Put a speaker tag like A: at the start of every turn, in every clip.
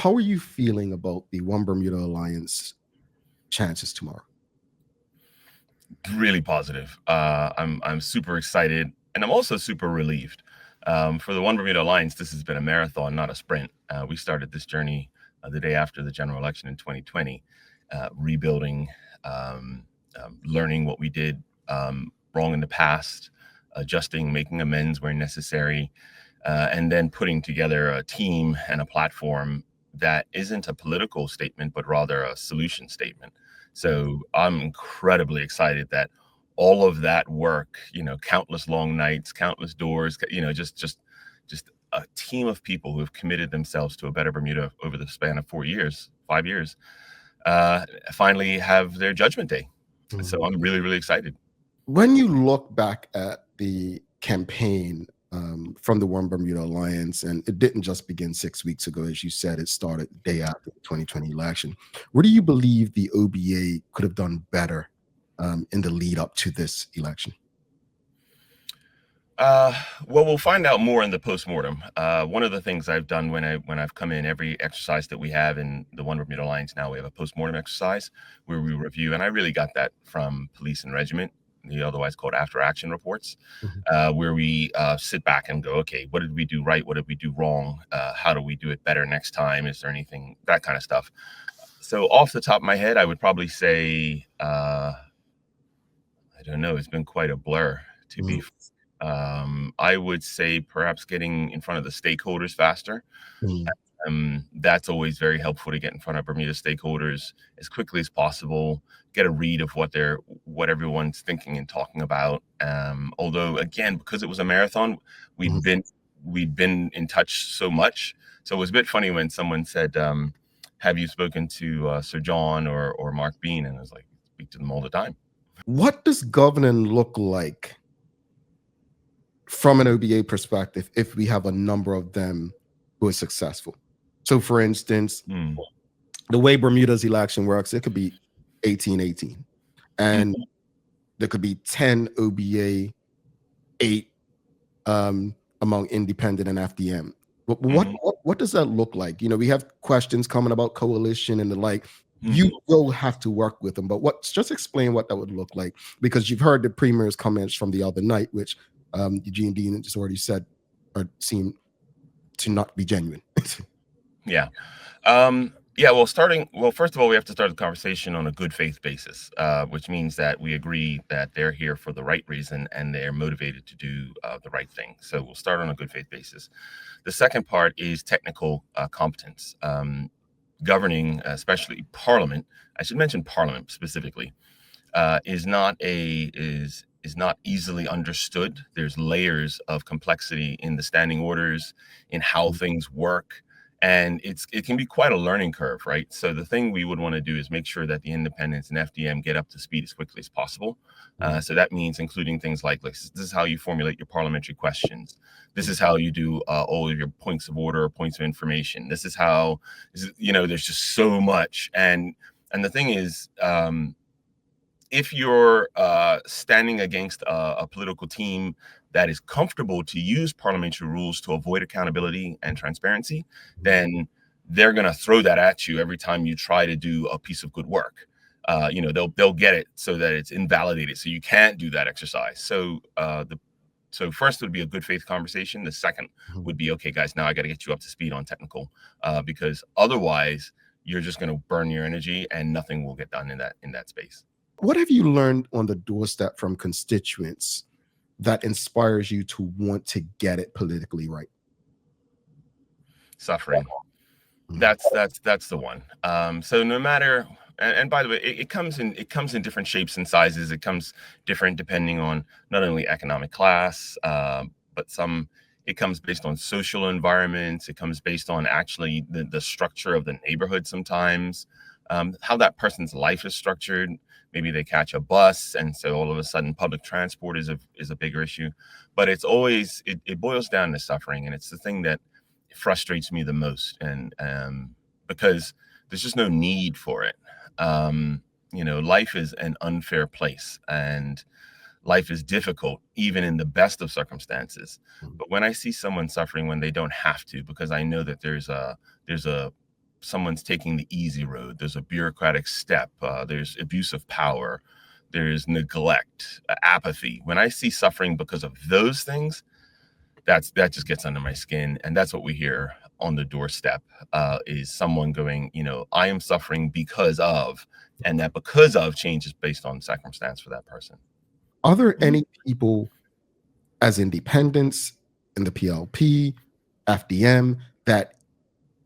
A: how are you feeling about the One Bermuda Alliance chances tomorrow?
B: Really positive. I'm super excited, and I'm also super relieved. For the One Bermuda Alliance, this has been a marathon, not a sprint. We started this journey the day after the general election in 2020, rebuilding, learning what we did wrong in the past, adjusting, making amends where necessary, and then putting together a team and a platform that isn't a political statement, but rather a solution statement. So I'm incredibly excited that all of that work, countless long nights, countless doors, just a team of people who have committed themselves to a better Bermuda over the span of 4 years, 5 years, finally have their judgment day. So I'm really, really excited.
A: When you look back at the campaign from the One Bermuda Alliance, and it didn't just begin 6 weeks ago, as you said, it started the day after the 2020 election. What do you believe the OBA could have done better in the lead up to this election?
B: Well, we'll find out more in the postmortem. One of the things I've done when I've come in, every exercise that we have in the One Bermuda Alliance now, we have a postmortem exercise where we review, and I really got that from police and regiment, the otherwise called after action reports, where we sit back and go, okay, what did we do right? What did we do wrong? How do we do it better next time? Is there anything, that kind of stuff? So off the top of my head, I would probably say, I don't know, it's been quite a blur to be. I would say perhaps getting in front of the stakeholders faster. That's always very helpful, to get in front of Bermuda stakeholders as quickly as possible, get a read of what everyone's thinking and talking about. Although again, because it was a marathon, we'd been in touch so much. So it was a bit funny when someone said, have you spoken to Sir John or Mark Bean? And I was like, speak to them all the time.
A: What does governing look like from an OBA perspective if we have a number of them who are successful? So for instance, the way Bermuda's election works, it could be 18-18, and there could be 10 OBA, 8 among independent and FDM. What does that look like? We have questions coming about coalition and the like. You will have to work with them, but just explain what that would look like, because you've heard the Premier's comments from the other night, which Eugene Dean just already said seem to not be genuine.
B: Yeah. Well, first of all, we have to start the conversation on a good faith basis, which means that we agree that they're here for the right reason and they're motivated to do the right thing. So we'll start on a good faith basis. The second part is technical competence. Governing, especially Parliament, I should mention Parliament specifically, is not easily understood. There's layers of complexity in the standing orders, in how things work. And it can be quite a learning curve, right? So the thing we would want to do is make sure that the independents and FDM get up to speed as quickly as possible. So that means including things like this is how you formulate your parliamentary questions. This is how you do all of your points of order, points of information. This is how, there's just so much. And the thing is, if you're standing against a political team that is comfortable to use parliamentary rules to avoid accountability and transparency, then they're going to throw that at you every time you try to do a piece of good work. They'll get it so that it's invalidated, so you can't do that exercise. So first would be a good faith conversation. The second would be, okay, guys, now I got to get you up to speed on technical, because otherwise you're just going to burn your energy and nothing will get done in that space.
A: What have you learned on the doorstep from constituents that inspires you to want to get it politically right?
B: Suffering. That's the one. So no matter, and by the way, it comes in different shapes and sizes. It comes different depending on not only economic class, but it comes based on social environments. It comes based on actually the structure of the neighborhood sometimes, how that person's life is structured. Maybe they catch a bus, and so all of a sudden public transport is a bigger issue. But it's always, it boils down to suffering, and it's the thing that frustrates me the most. And because there's just no need for it. Life is an unfair place, and life is difficult, even in the best of circumstances. But when I see someone suffering when they don't have to, because I know that there's a someone's taking the easy road. There's a bureaucratic step. There's abuse of power. There's neglect, apathy. When I see suffering because of those things, that just gets under my skin, and that's what we hear on the doorstep, is someone going, I am suffering because of, and that because of changes based on circumstance for that person.
A: Are there any people as independents in the PLP, FDM, that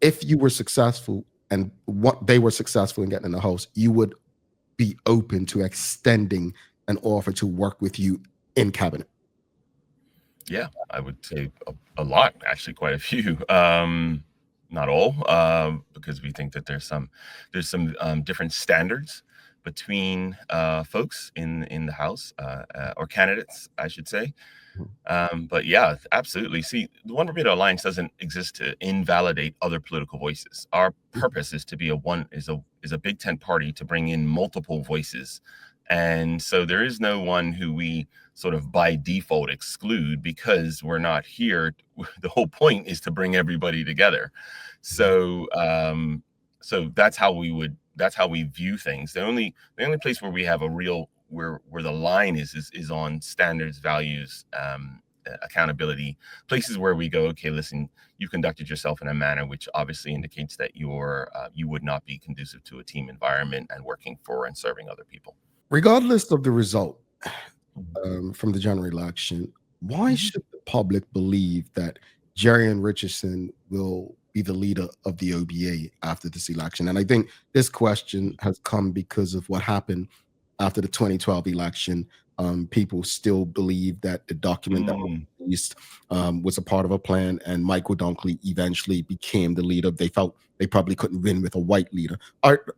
A: if you were successful and what they were successful in getting in the house, you would be open to extending an offer to work with you in cabinet?
B: Yeah, I would say a lot, actually, quite a few. Not all, because we think that there's some different standards between folks in the House, or candidates, I should say. But yeah, absolutely. See, the One Bermuda Alliance doesn't exist to invalidate other political voices. Our purpose is to be a big tent party to bring in multiple voices. And so there is no one who we sort of by default exclude because we're not here. The whole point is to bring everybody together. So so that's how we view things. The only place where we have a real where the line is on standards, values, accountability, places where we go, okay, listen, you conducted yourself in a manner which obviously indicates that you would not be conducive to a team environment and working for and serving other people.
A: Regardless of the result from the general election, why should the public believe that Jarion Richardson will be the leader of the OBA after this election? And I think this question has come because of what happened after the 2012 election. People still believe that the document that was released was a part of a plan, and Michael Dunkley eventually became the leader. They felt they probably couldn't win with a white leader.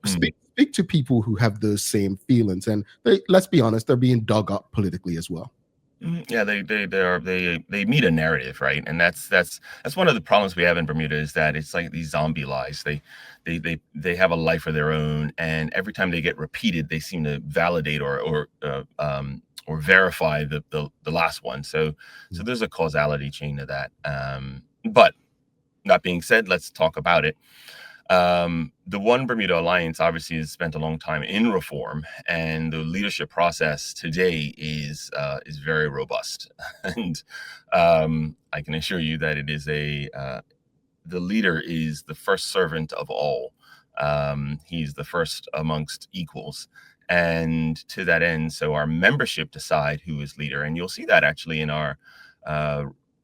A: Speak to people who have those same feelings, and let's be honest, they're being dug up politically as well.
B: Yeah, they meet a narrative, right? And that's one of the problems we have in Bermuda, is that it's like these zombie lies. They have a life of their own, and every time they get repeated, they seem to validate or verify the last one. So there's a causality chain to that. But that being said, let's talk about it. The One Bermuda Alliance obviously has spent a long time in reform, and the leadership process today is very robust. And I can assure you that it is the leader is the first servant of all. He's the first amongst equals. And to that end, so our membership decide who is leader. And you'll see that actually in our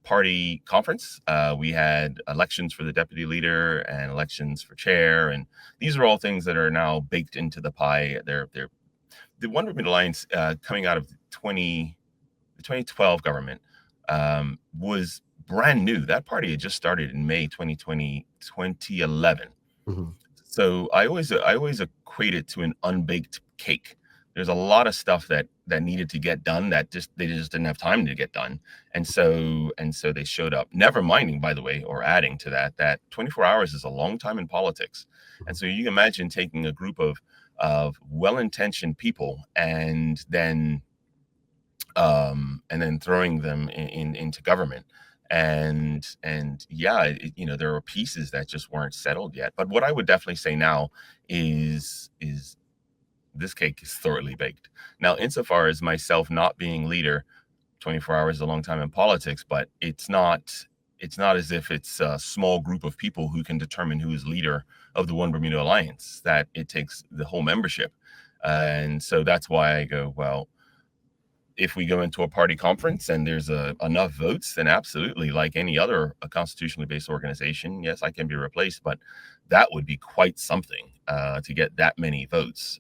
B: party conference. We had elections for the deputy leader and elections for chair, and these are all things that are now baked into the pie. They're the One Bermuda Alliance, coming out of the 2012 government, was brand new. That party had just started in May 2011. So I always equate it to an unbaked cake. There's a lot of stuff that needed to get done that they just didn't have time to get done. And so they showed up, never minding, by the way, or adding to that 24 hours is a long time in politics. And so you can imagine taking a group of well-intentioned people and then throwing them into government. And yeah, there were pieces that just weren't settled yet. But what I would definitely say now is this cake is thoroughly baked. Now, insofar as myself not being leader, 24 hours is a long time in politics, but it's not as if it's a small group of people who can determine who is leader of the One Bermuda Alliance, that it takes the whole membership. And so that's why I go, well, if we go into a party conference and there's enough votes, then absolutely, like any other constitutionally based organization, yes, I can be replaced. But that would be quite something to get that many votes,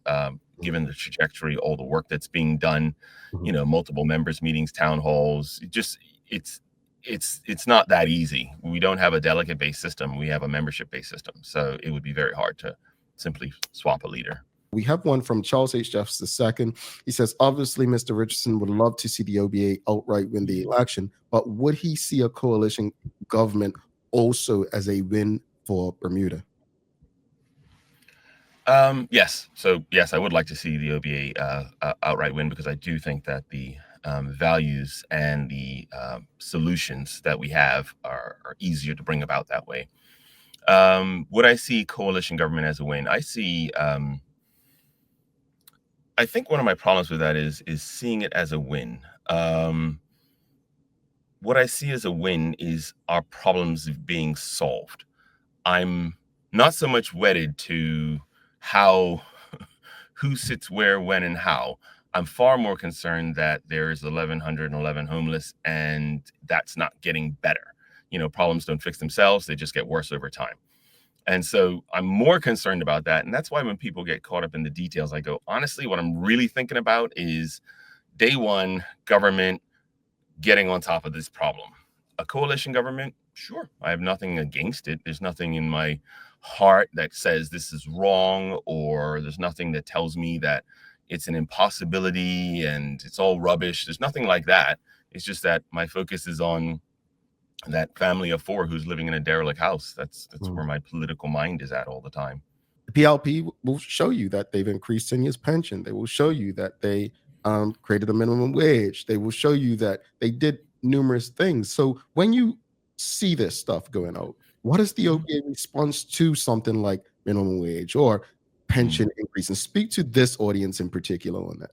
B: given the trajectory, all the work that's being done, multiple members meetings, town halls. It's not that easy. We don't have a delegate based system. We have a membership based system. So it would be very hard to simply swap a leader.
A: We have one from Charles H. Jeffs II. He says, obviously, Mr. Richardson would love to see the OBA outright win the election, but would he see a coalition government also as a win for Bermuda?
B: Yes. So yes, I would like to see the OBA outright win, because I do think that the values and the solutions that we have are easier to bring about that way. Would I see coalition government as a win? I see. I think one of my problems with that is seeing it as a win. What I see as a win is our problems being solved. I'm not so much wedded to how, who sits where, when, and how. I'm far more concerned that there's 1,111 homeless and that's not getting better. Problems don't fix themselves, they just get worse over time. And so I'm more concerned about that. And that's why when people get caught up in the details, I go, honestly, what I'm really thinking about is day one, government getting on top of this problem. A coalition government, sure, I have nothing against it. There's nothing in my heart that says this is wrong, or there's nothing that tells me that it's an impossibility and it's all rubbish. There's nothing like that. It's just that my focus is on that family of four who's living in a derelict house. That's where my political mind is at all the time.
A: The PLP will show you that they've increased seniors' pension. They will show you that they created a minimum wage. They will show you that they did numerous things. So when you see this stuff going out, what is the OBA response to something like minimum wage or pension increase? And speak to this audience in particular on that.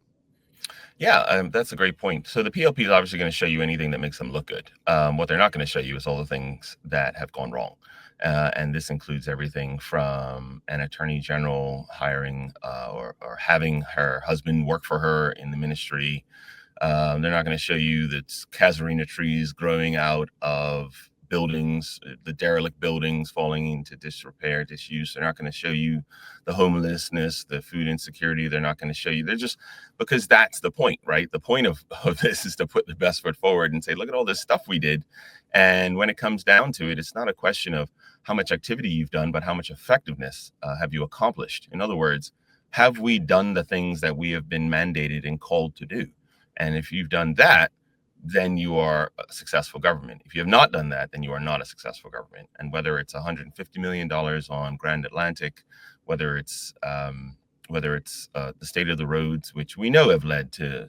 B: Yeah, that's a great point. So the PLP is obviously going to show you anything that makes them look good. What they're not going to show you is all the things that have gone wrong. And this includes everything from an attorney general hiring or having her husband work for her in the ministry. They're not going to show you that casuarina trees growing out of buildings, the derelict buildings falling into disrepair, disuse. They're not going to show you the homelessness, the food insecurity. They're not going to show you. They're just, because that's the point, right? The point of this is to put the best foot forward and say, look at all this stuff we did. And when it comes down to it, it's not a question of how much activity you've done, but how much effectiveness have you accomplished? In other words, have we done the things that we have been mandated and called to do? And if you've done that, then you are a successful government. If you have not done that, then you are not a successful government. And whether it's $150 million on Grand Atlantic, whether it's the state of the roads, which we know have led to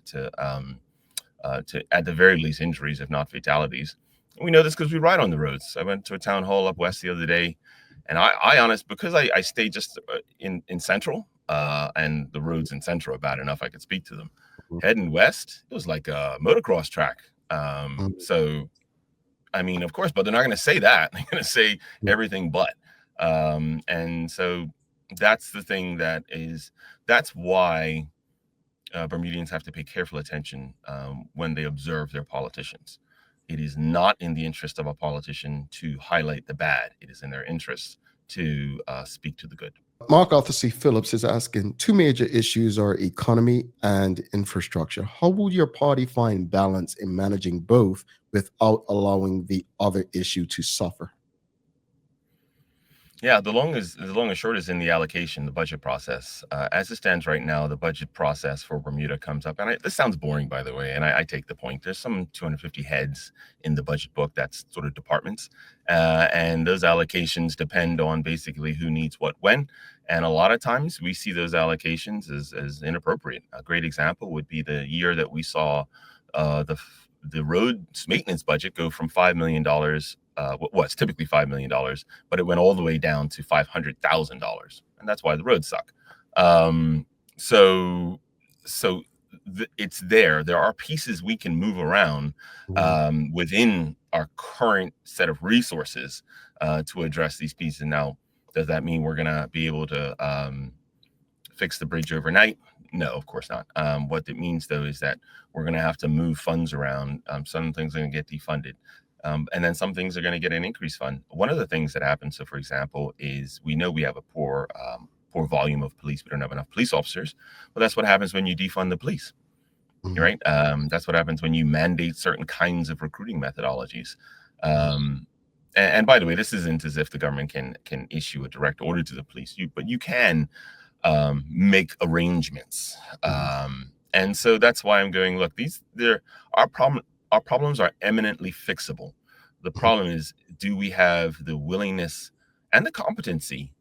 B: at the very least injuries, if not fatalities. We know this because we ride on the roads. I went to a town hall up west the other day, and I honest, because I stay just in Central, and the roads in Central are bad enough I could speak to them. Heading west, it was like a motocross track. So, I mean, of course, but they're not going to say that. They're going to say everything but. And so that's the thing that's why Bermudians have to pay careful attention when they observe their politicians. It is not in the interest of a politician to highlight the bad. It is in their interest to speak to the good.
A: Mark Arthur C. Phillips is asking, two major issues are economy and infrastructure. How will your party find balance in managing both without allowing the other issue to suffer?
B: Yeah, the long and short is in the allocation, the budget process. As it stands right now, the budget process for Bermuda comes up, and this sounds boring, by the way, and I take the point. There's some 250 heads in the budget book, that's sort of departments, and those allocations depend on basically who needs what when, and a lot of times we see those allocations as inappropriate. A great example would be the year that we saw the roads maintenance budget go from $5 million. It's typically $5 million, but it went all the way down to $500,000, and that's why the roads suck. It's there. There are pieces we can move around within our current set of resources to address these pieces. Now, does that mean we're gonna be able to fix the bridge overnight? No, of course not. What it means, though, is that we're going to have to move funds around. Some things are going to get defunded. And then some things are going to get an increased fund. One of the things that happens, so for example, is we know we have a poor volume of police. We don't have enough police officers. Well, that's what happens when you defund the police, right? That's what happens when you mandate certain kinds of recruiting methodologies. And by the way, this isn't as if the government can issue a direct order to the police, but you can make arrangements. And so that's why I'm going, look, our problems are eminently fixable. The problem is, do we have the willingness and the competency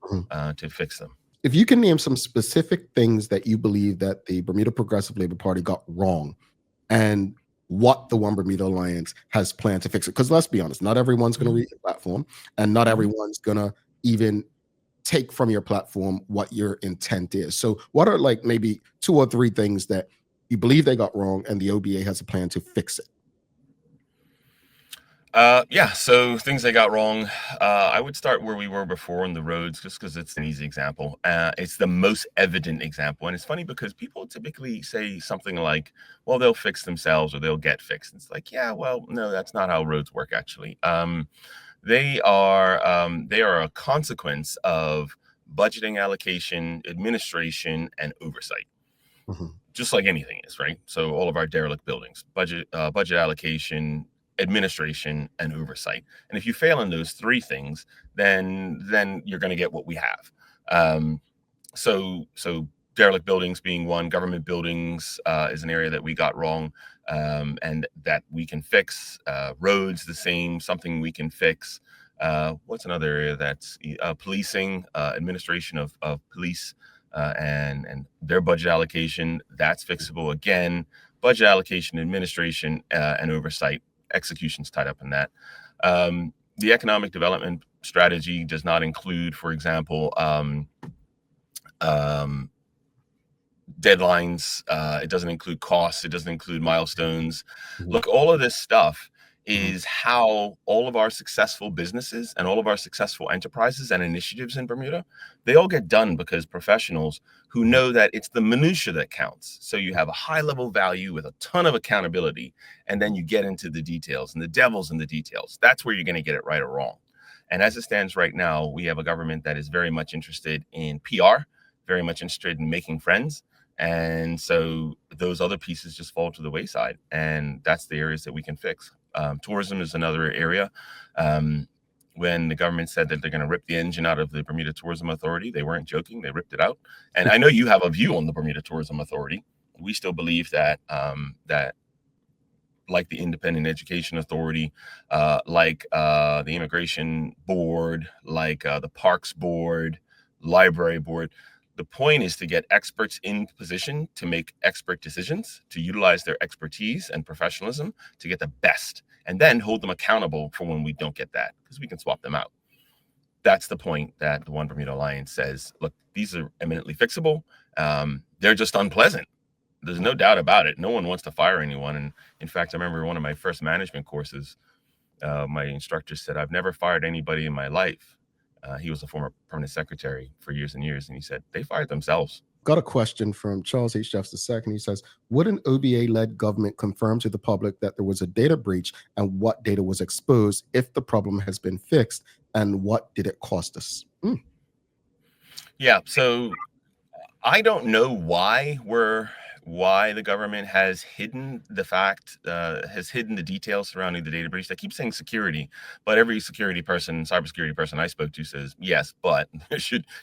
B: to fix them?
A: If you can name some specific things that you believe that the Bermuda Progressive Labor Party got wrong and what the One Bermuda Alliance has planned to fix it. Because let's be honest, not everyone's going to read the platform and not everyone's going to even take from your platform what your intent is. So what are like maybe 2 or 3 things that you believe they got wrong and the OBA has a plan to fix it?
B: Yeah, so things they got wrong. I would start where we were before on the roads, just because it's an easy example. It's the most evident example. And it's funny because people typically say something like, well, they'll fix themselves or they'll get fixed. It's like, yeah, well, no, that's not how roads work, actually. They are a consequence of budgeting, allocation, administration, and oversight. Just like anything is, right? So all of our derelict buildings, budget allocation, administration, and oversight. And if you fail in those 3 things, then you're going to get what we have. So derelict buildings being one, government buildings is an area that we got wrong, and that we can fix. Roads, the same, something we can fix. What's another area that's policing, administration of police, and their budget allocation, that's fixable again. Budget allocation, administration, and oversight. Execution's tied up in that. The economic development strategy does not include, for example, deadlines. It doesn't include costs. It doesn't include milestones. Look, all of this stuff is how all of our successful businesses and all of our successful enterprises and initiatives in Bermuda, they all get done because professionals who know that it's the minutia that counts. So you have a high level value with a ton of accountability, and then you get into the details, and the devil's in the details. That's where you're going to get it right or wrong. And as it stands right now, we have a government that is very much interested in PR, very much interested in making friends. And so those other pieces just fall to the wayside. And that's the areas that we can fix. Tourism is another area. When the government said that they're going to rip the engine out of the Bermuda Tourism Authority, they weren't joking. They ripped it out. And I know you have a view on the Bermuda Tourism Authority. We still believe that that like the Independent Education Authority, like the Immigration Board, like the Parks Board, Library Board, the point is to get experts in position to make expert decisions, to utilize their expertise and professionalism to get the best, and then hold them accountable for when we don't get that, because we can swap them out. That's the point that the One Bermuda Alliance says, look, these are eminently fixable. They're just unpleasant. There's no doubt about it. No one wants to fire anyone. And in fact, I remember one of my first management courses, my instructor said, I've never fired anybody in my life. He was a former permanent secretary for years and years. And he said, they fired themselves.
A: Got a question from Charles H. Jeffs II. He says, would an OBA-led government confirm to the public that there was a data breach and what data was exposed if the problem has been fixed, and what did it cost us?
B: Yeah, so I don't know why the government has hidden the fact, has hidden the details surrounding the data breach. They keep saying security, but every cybersecurity person I spoke to says, yes, but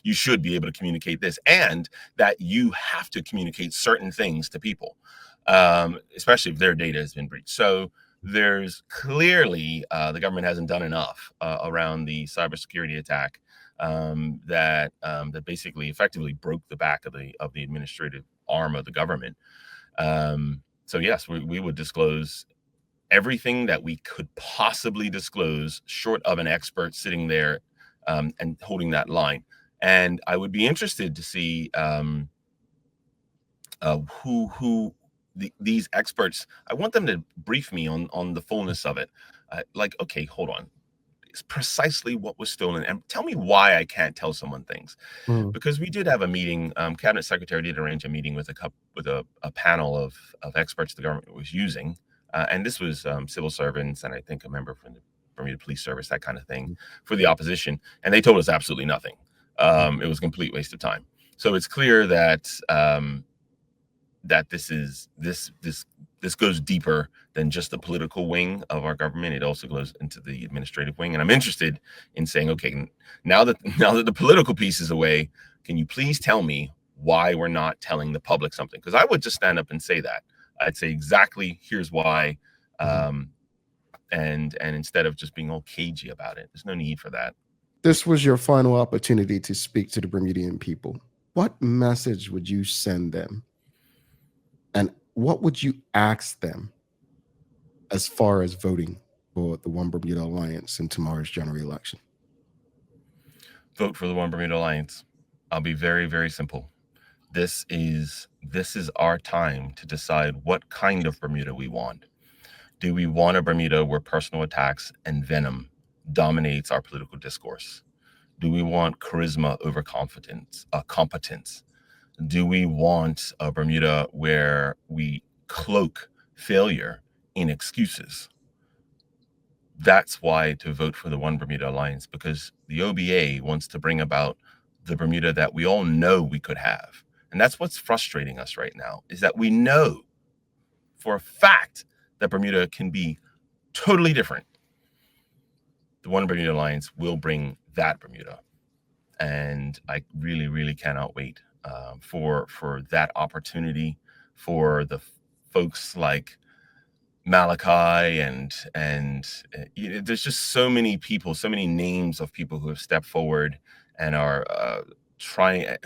B: you should be able to communicate this, and that you have to communicate certain things to people, especially if their data has been breached. So there's clearly the government hasn't done enough around the cybersecurity attack that basically effectively broke the back of the administrative arm of the government. So yes, we would disclose everything that we could possibly disclose, short of an expert sitting there and holding that line. And I would be interested to see these experts. I want them to brief me on the fullness of it. Like, okay, hold on. It's precisely what was stolen, and tell me why I can't tell someone things. Because we did have a meeting. Cabinet Secretary did arrange a meeting with a panel of experts the government was using, and this was civil servants and I think a member from the Bermuda Police Service, that kind of thing, for the opposition, and they told us absolutely nothing. It was a complete waste of time. So it's clear that that this goes deeper than just the political wing of our government. It also goes into the administrative wing. And I'm interested in saying, okay, now that the political piece is away, can you please tell me why we're not telling the public something? Because I would just stand up and say that. I'd say exactly, here's why. And instead of just being all cagey about it, there's no need for that.
A: This was your final opportunity to speak to the Bermudian people. What message would you send them? And what would you ask them as far as voting for the One Bermuda Alliance in tomorrow's general election?
B: Vote for the One Bermuda Alliance. I'll be very, very simple. This is our time to decide what kind of Bermuda we want. Do we want a Bermuda where personal attacks and venom dominates our political discourse? Do we want charisma over competence? Do we want a Bermuda where we cloak failure in excuses? That's why to vote for the One Bermuda Alliance, because the OBA wants to bring about the Bermuda that we all know we could have. And that's what's frustrating us right now, is that we know for a fact that Bermuda can be totally different. The One Bermuda Alliance will bring that Bermuda. And I really, really cannot wait for that opportunity, for the folks like Malachi and there's just so many people, so many names of people who have stepped forward and are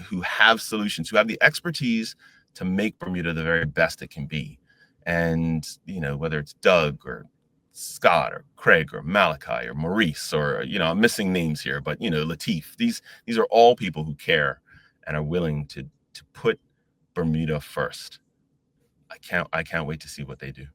B: who have solutions, who have the expertise to make Bermuda the very best it can be. And whether it's Doug or Scott or Craig or Malachi or Maurice or I'm missing names here, but Latif, these are all people who care and are willing to put Bermuda first. I can't wait to see what they do.